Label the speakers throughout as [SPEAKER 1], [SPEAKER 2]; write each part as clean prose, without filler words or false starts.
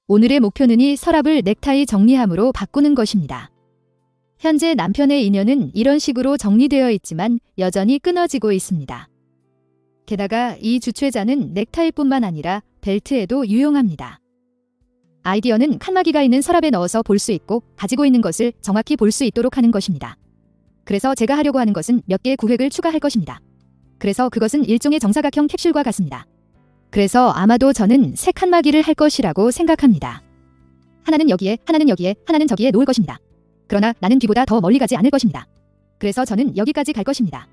[SPEAKER 1] 오늘의 목표는 이 서랍을 넥타이 정리함으로 바꾸는 것입니다. 현재 남편의 인연은 이런 식으로 정리되어 있지만 여전히 끊어지고 있습니다. 게다가 이 주최자는 넥타이뿐만 아니라 벨트에도 유용합니다. 아이디어는 칸막이가 있는 서랍에 넣어서 볼 수 있고 가지고 있는 것을 정확히 볼 수 있도록 하는 것입니다. 그래서 제가 하려고 하는 것은 몇 개의 구획을 추가할 것입니다. 그래서 그것은 일종의 정사각형 캡슐과 같습니다. 그래서 아마도 저는 새 칸막이를 할 것이라고 생각합니다. 하나는 여기에, 하나는 여기에, 하나는 저기에 놓을 것입니다. 그러나 나는 뒤보다 더 멀리 가지 않을 것입니다. 그래서 저는 여기까지 갈 것입니다.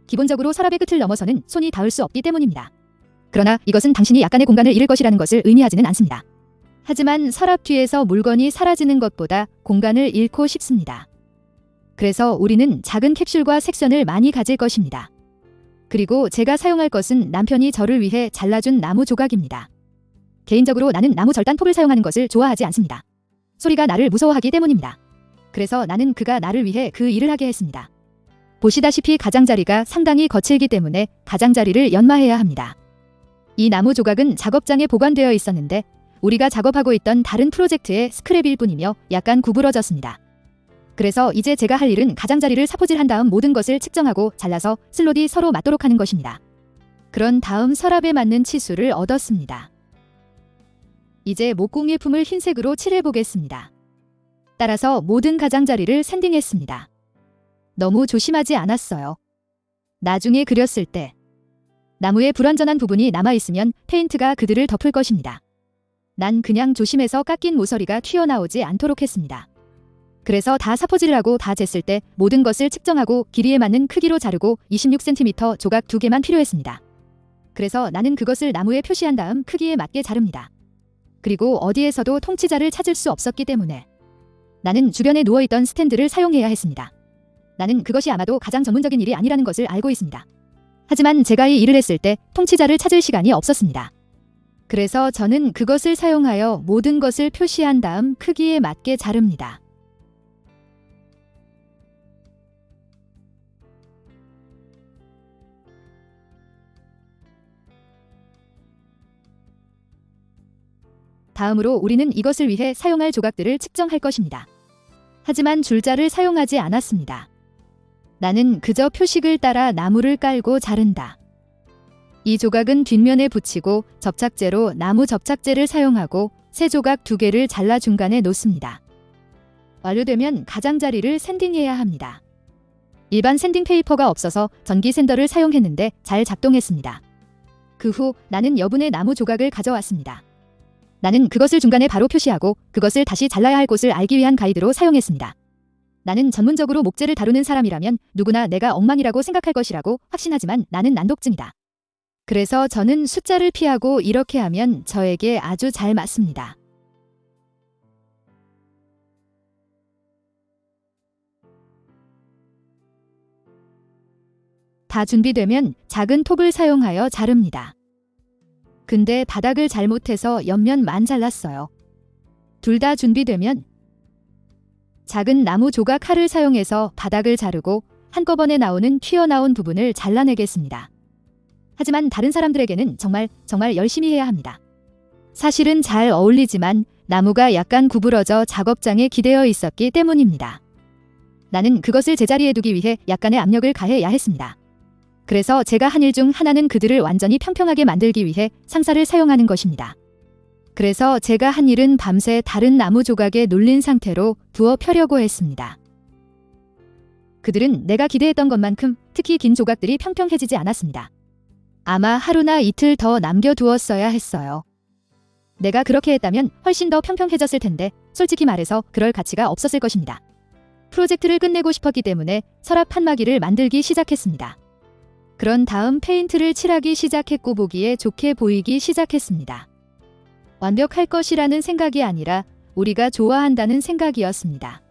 [SPEAKER 1] 기본적으로 서랍의 끝을 넘어서는 손이 닿을 수 없기 때문입니다. 그러나 이것은 당신이 약간의 공간을 잃을 것이라는 것을 의미하지는 않습니다. 하지만 서랍 뒤에서 물건이 사라지는 것보다 공간을 잃고 싶습니다. 그래서 우리는 작은 캡슐과 섹션을 많이 가질 것입니다. 그리고 제가 사용할 것은 남편이 저를 위해 잘라준 나무 조각입니다. 개인적으로 나는 나무 절단 톱을 사용하는 것을 좋아하지 않습니다. 소리가 나를 무서워하기 때문입니다. 그래서 나는 그가 나를 위해 그 일을 하게 했습니다. 보시다시피 가장자리가 상당히 거칠기 때문에 가장자리를 연마해야 합니다. 이 나무 조각은 작업장에 보관되어 있었는데 우리가 작업하고 있던 다른 프로젝트의 스크랩일 뿐이며 약간 구부러졌습니다. 그래서 이제 제가 할 일은 가장자리를 사포질한 다음 모든 것을 측정하고 잘라서 슬롯이 서로 맞도록 하는 것입니다. 그런 다음 서랍에 맞는 치수를 얻었습니다. 이제 목공예품을 흰색으로 칠해보겠습니다. 따라서 모든 가장자리를 샌딩했습니다. 너무 조심하지 않았어요. 나중에 그렸을 때 나무의 불완전한 부분이 남아있으면 페인트가 그들을 덮을 것입니다. 난 그냥 조심해서 깎인 모서리가 튀어나오지 않도록 했습니다. 그래서 다 사포질을 하고 다 쟀을 때 모든 것을 측정하고 길이에 맞는 크기로 자르고 26cm 조각 2개만 필요했습니다. 그래서 나는 그것을 나무에 표시한 다음 크기에 맞게 자릅니다. 그리고 어디에서도 통치자를 찾을 수 없었기 때문에 나는 주변에 누워있던 스탠드를 사용해야 했습니다. 나는 그것이 아마도 가장 전문적인 일이 아니라는 것을 알고 있습니다. 하지만 제가 이 일을 했을 때 통치자를 찾을 시간이 없었습니다. 그래서 저는 그것을 사용하여 모든 것을 표시한 다음 크기에 맞게 자릅니다. 다음으로 우리는 이것을 위해 사용할 조각들을 측정할 것입니다. 하지만 줄자를 사용하지 않았습니다. 나는 그저 표식을 따라 나무를 깔고 자른다. 이 조각은 뒷면에 붙이고 접착제로 나무 접착제를 사용하고 새 조각 2개를 잘라 중간에 놓습니다. 완료되면 가장자리를 샌딩해야 합니다. 일반 샌딩 페이퍼가 없어서 전기 샌더를 사용했는데 잘 작동했습니다. 그 후 나는 여분의 나무 조각을 가져왔습니다. 나는 그것을 중간에 바로 표시하고 그것을 다시 잘라야 할 곳을 알기 위한 가이드로 사용했습니다. 나는 전문적으로 목재를 다루는 사람이라면 누구나 내가 엉망이라고 생각할 것이라고 확신하지만 나는 난독증이다. 그래서 저는 숫자를 피하고 이렇게 하면 저에게 아주 잘 맞습니다. 다 준비되면 작은 톱을 사용하여 자릅니다. 근데 바닥을 잘못해서 옆면만 잘랐어요. 둘 다 준비되면 작은 나무 조각 칼을 사용해서 바닥을 자르고 한꺼번에 나오는 튀어나온 부분을 잘라내겠습니다. 하지만 다른 사람들에게는 정말 열심히 해야 합니다. 사실은 잘 어울리지만 나무가 약간 구부러져 작업장에 기대어 있었기 때문입니다. 나는 그것을 제자리에 두기 위해 약간의 압력을 가해야 했습니다. 그래서 제가 한 일 중 하나는 그들을 완전히 평평하게 만들기 위해 상사를 사용하는 것입니다. 그래서 제가 한 일은 밤새 다른 나무 조각에 눌린 상태로 두어 펴려고 했습니다. 그들은 내가 기대했던 것만큼 특히 긴 조각들이 평평해지지 않았습니다. 아마 하루나 이틀 더 남겨두었어야 했어요. 내가 그렇게 했다면 훨씬 더 평평해졌을 텐데 솔직히 말해서 그럴 가치가 없었을 것입니다. 프로젝트를 끝내고 싶었기 때문에 서랍 칸막이를 만들기 시작했습니다. 그런 다음 페인트를 칠하기 시작했고 보기에 좋게 보이기 시작했습니다. 완벽할 것이라는 생각이 아니라 우리가 좋아한다는 생각이었습니다.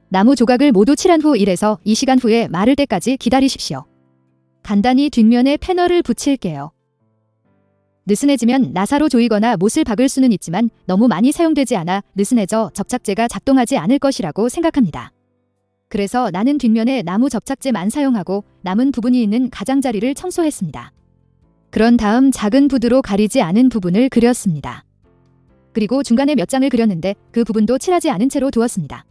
[SPEAKER 1] 나무 조각을 모두 칠한 후 1에서 2시간 후에 마를 때까지 기다리십시오. 간단히 뒷면에 패널을 붙일게요. 느슨해지면 나사로 조이거나 못을 박을 수는 있지만 너무 많이 사용되지 않아 느슨해져 접착제가 작동하지 않을 것이라고 생각합니다. 그래서 나는 뒷면에 나무 접착제만 사용하고 남은 부분이 있는 가장자리를 청소했습니다. 그런 다음 작은 붓으로 가리지 않은 부분을 그렸습니다. 그리고 중간에 몇 장을 그렸는데 그 부분도 칠하지 않은 채로 두었습니다.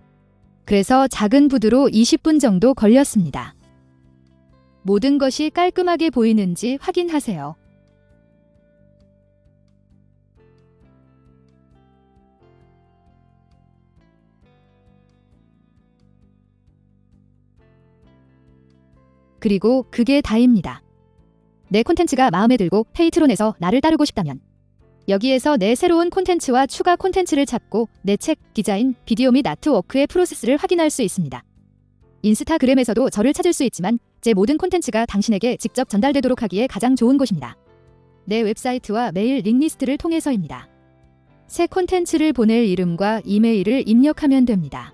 [SPEAKER 1] 그래서 작은 붓으로 20분 정도 걸렸습니다. 모든 것이 깔끔하게 보이는지 확인하세요. 그리고 그게 다입니다. 내 콘텐츠가 마음에 들고 페이트론에서 나를 따르고 싶다면 여기에서 내 새로운 콘텐츠와 추가 콘텐츠를 찾고 내 책, 디자인, 비디오 및 아트워크의 프로세스를 확인할 수 있습니다. 인스타그램에서도 저를 찾을 수 있지만 제 모든 콘텐츠가 당신에게 직접 전달되도록 하기에 가장 좋은 곳입니다. 내 웹사이트와 메일 링리스트를 통해서입니다. 새 콘텐츠를 보낼 이름과 이메일을 입력하면 됩니다.